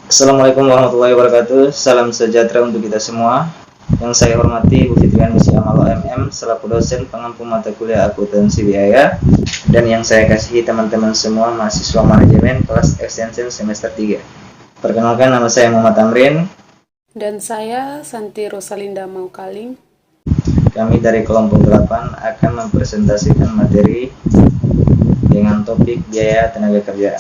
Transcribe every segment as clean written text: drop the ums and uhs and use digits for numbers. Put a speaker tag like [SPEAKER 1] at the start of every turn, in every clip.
[SPEAKER 1] Assalamualaikum warahmatullahi wabarakatuh. Salam sejahtera untuk kita semua. Yang saya hormati Bu Fitriani Amalo MM selaku dosen pengampu mata kuliah akuntansi biaya, dan yang saya kasihi teman-teman semua mahasiswa manajemen kelas extension semester 3. Perkenalkan, nama saya Muhammad Amrin.
[SPEAKER 2] Dan saya Santi Rosalinda Maukaling.
[SPEAKER 1] Kami dari kelompok 8 akan mempresentasikan materi dengan topik biaya tenaga kerja.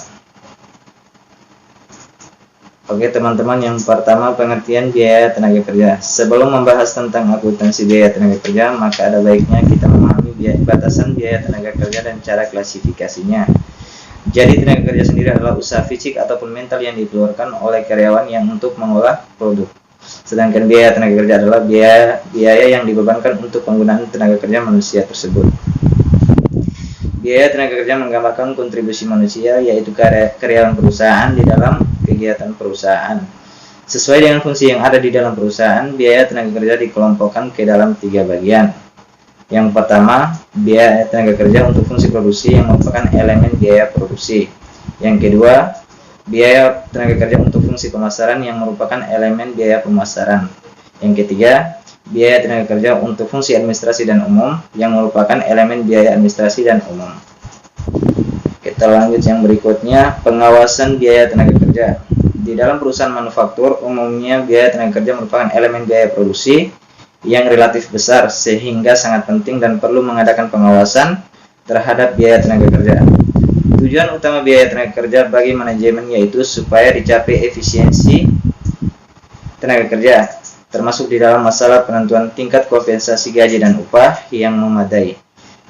[SPEAKER 1] Oke teman-teman, yang pertama pengertian biaya tenaga kerja. Sebelum membahas tentang akuntansi biaya tenaga kerja, maka ada baiknya kita memahami batasan biaya tenaga kerja dan cara klasifikasinya. Jadi tenaga kerja sendiri adalah usaha fisik ataupun mental yang dikeluarkan oleh karyawan yang untuk mengolah produk. Sedangkan biaya tenaga kerja adalah biaya yang dibebankan untuk penggunaan tenaga kerja manusia tersebut. Biaya tenaga kerja menggambarkan kontribusi manusia, yaitu karyawan perusahaan di dalam kegiatan perusahaan. Sesuai dengan fungsi yang ada di dalam perusahaan, biaya tenaga kerja dikelompokkan ke dalam 3 bagian. Yang pertama, biaya tenaga kerja untuk fungsi produksi yang merupakan elemen biaya produksi. Yang kedua, biaya tenaga kerja untuk fungsi pemasaran yang merupakan elemen biaya pemasaran. Yang ketiga, biaya tenaga kerja untuk fungsi administrasi dan umum yang merupakan elemen biaya administrasi dan umum. Kita lanjut yang berikutnya, pengawasan biaya tenaga kerja. Di dalam perusahaan manufaktur, umumnya biaya tenaga kerja merupakan elemen biaya produksi yang relatif besar sehingga sangat penting dan perlu mengadakan pengawasan terhadap biaya tenaga kerja. Tujuan utama biaya tenaga kerja bagi manajemen yaitu supaya dicapai efisiensi tenaga kerja, termasuk di dalam masalah penentuan tingkat kompensasi gaji dan upah yang memadai,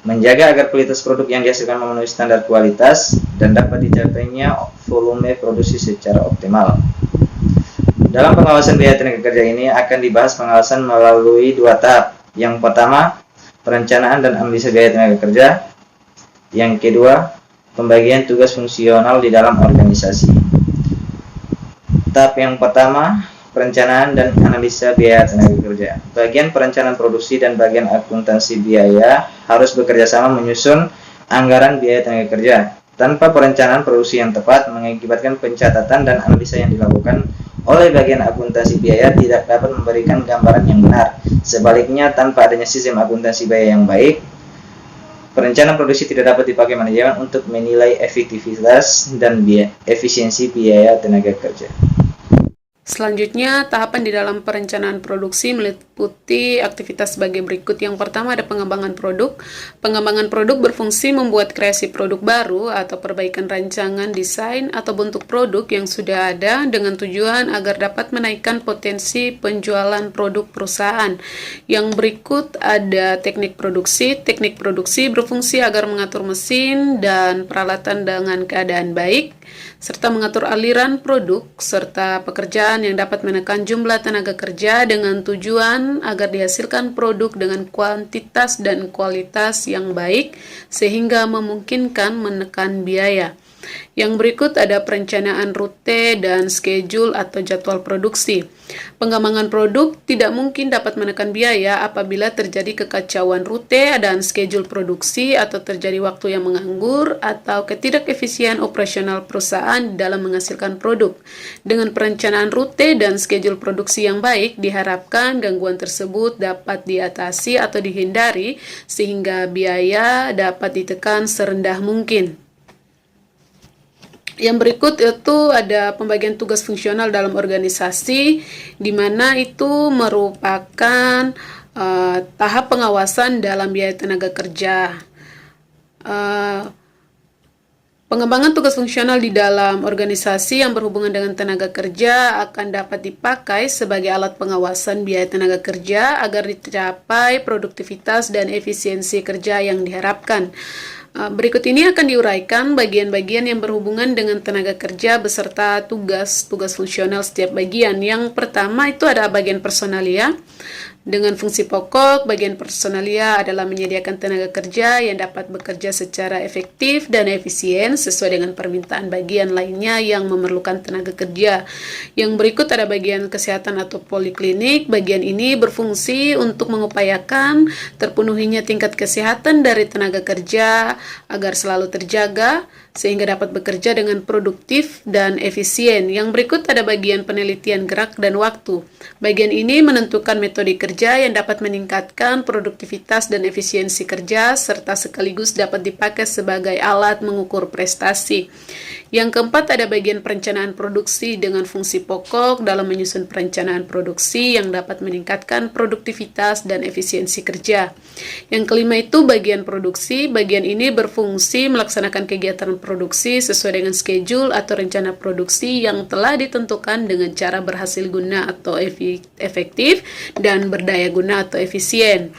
[SPEAKER 1] menjaga agar kualitas produk yang dihasilkan memenuhi standar kualitas, dan dapat dicapainya volume produksi secara optimal. Dalam pengawasan biaya tenaga kerja ini akan dibahas pengawasan melalui 2 tahap. Yang pertama, perencanaan dan analisa biaya tenaga kerja. Yang kedua, pembagian tugas fungsional di dalam organisasi. Tahap yang pertama, perencanaan dan analisa biaya tenaga kerja. Bagian perencanaan produksi dan bagian akuntansi biaya harus bekerja sama menyusun anggaran biaya tenaga kerja. Tanpa perencanaan produksi yang tepat mengakibatkan pencatatan dan analisa yang dilakukan oleh bagian akuntansi biaya tidak dapat memberikan gambaran yang benar. Sebaliknya, tanpa adanya sistem akuntansi biaya yang baik, perencanaan produksi tidak dapat dipakai manajemen untuk menilai efektivitas dan efisiensi biaya tenaga kerja.
[SPEAKER 2] Selanjutnya, tahapan di dalam perencanaan produksi meliputi aktivitas sebagai berikut. Yang pertama ada pengembangan produk. Pengembangan produk berfungsi membuat kreasi produk baru atau perbaikan rancangan desain atau bentuk produk yang sudah ada dengan tujuan agar dapat menaikkan potensi penjualan produk perusahaan. Yang berikut ada teknik produksi. Teknik produksi berfungsi agar mengatur mesin dan peralatan dengan keadaan baik, serta mengatur aliran produk serta pekerjaan yang dapat menekan jumlah tenaga kerja dengan tujuan agar dihasilkan produk dengan kuantitas dan kualitas yang baik sehingga memungkinkan menekan biaya. Yang berikut ada perencanaan rute dan schedule atau jadwal produksi. Pengembangan produk tidak mungkin dapat menekan biaya apabila terjadi kekacauan rute dan schedule produksi atau terjadi waktu yang menganggur atau ketidakefisien operasional perusahaan dalam menghasilkan produk. Dengan perencanaan rute dan schedule produksi yang baik, diharapkan gangguan tersebut dapat diatasi atau dihindari sehingga biaya dapat ditekan serendah mungkin. Yang berikut itu ada pembagian tugas fungsional dalam organisasi, di mana itu merupakan tahap pengawasan dalam biaya tenaga kerja. Pengembangan tugas fungsional di dalam organisasi yang berhubungan dengan tenaga kerja akan dapat dipakai sebagai alat pengawasan biaya tenaga kerja agar dicapai produktivitas dan efisiensi kerja yang diharapkan. Berikut ini akan diuraikan bagian-bagian yang berhubungan dengan tenaga kerja beserta tugas-tugas fungsional setiap bagian. Yang pertama itu ada bagian personalia. Dengan fungsi pokok, bagian personalia adalah menyediakan tenaga kerja yang dapat bekerja secara efektif dan efisien sesuai dengan permintaan bagian lainnya yang memerlukan tenaga kerja. Yang berikut ada bagian kesehatan atau poliklinik. Bagian ini berfungsi untuk mengupayakan terpenuhinya tingkat kesehatan dari tenaga kerja agar selalu terjaga sehingga dapat bekerja dengan produktif dan efisien. Yang berikut ada bagian penelitian gerak dan waktu. Bagian ini menentukan metode kerja yang dapat meningkatkan produktivitas dan efisiensi kerja, serta sekaligus dapat dipakai sebagai alat mengukur prestasi. Yang keempat ada bagian perencanaan produksi dengan fungsi pokok dalam menyusun perencanaan produksi yang dapat meningkatkan produktivitas dan efisiensi kerja. Yang kelima itu bagian produksi. Bagian ini berfungsi melaksanakan kegiatan produksi sesuai dengan schedule atau rencana produksi yang telah ditentukan dengan cara berhasil guna atau efektif dan berdaya guna atau efisien.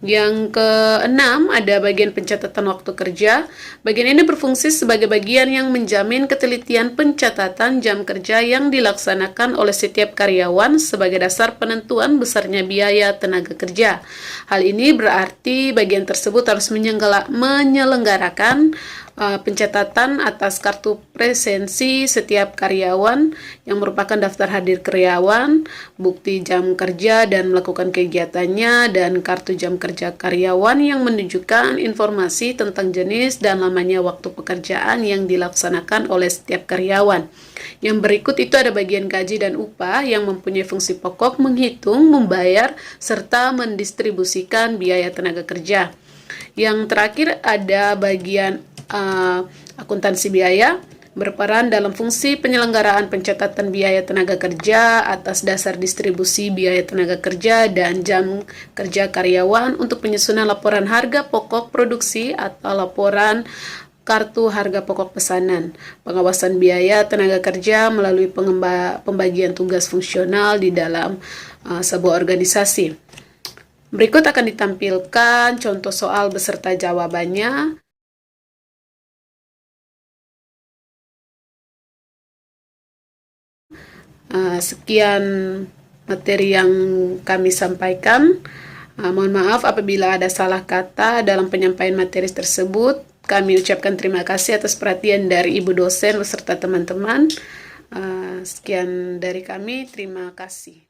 [SPEAKER 2] Yang keenam, ada bagian pencatatan waktu kerja. Bagian ini berfungsi sebagai bagian yang menjamin ketelitian pencatatan jam kerja yang dilaksanakan oleh setiap karyawan sebagai dasar penentuan besarnya biaya tenaga kerja. Hal ini berarti bagian tersebut harus menyelenggarakan pencatatan atas kartu presensi setiap karyawan yang merupakan daftar hadir karyawan, bukti jam kerja dan melakukan kegiatannya, dan kartu jam kerja karyawan yang menunjukkan informasi tentang jenis dan lamanya waktu pekerjaan yang dilaksanakan oleh setiap karyawan. Yang berikut itu ada bagian gaji dan upah yang mempunyai fungsi pokok menghitung, membayar, serta mendistribusikan biaya tenaga kerja. Yang terakhir ada bagian akuntansi biaya, berperan dalam fungsi penyelenggaraan pencatatan biaya tenaga kerja atas dasar distribusi biaya tenaga kerja dan jam kerja karyawan untuk penyusunan laporan harga pokok produksi atau laporan kartu harga pokok pesanan, pengawasan biaya tenaga kerja melalui pembagian tugas fungsional di dalam sebuah organisasi. Berikut akan ditampilkan contoh soal beserta jawabannya. Sekian materi yang kami sampaikan. Mohon maaf apabila ada salah kata dalam penyampaian materi tersebut. Kami ucapkan terima kasih atas perhatian dari Ibu dosen beserta teman-teman. Sekian dari kami, terima kasih.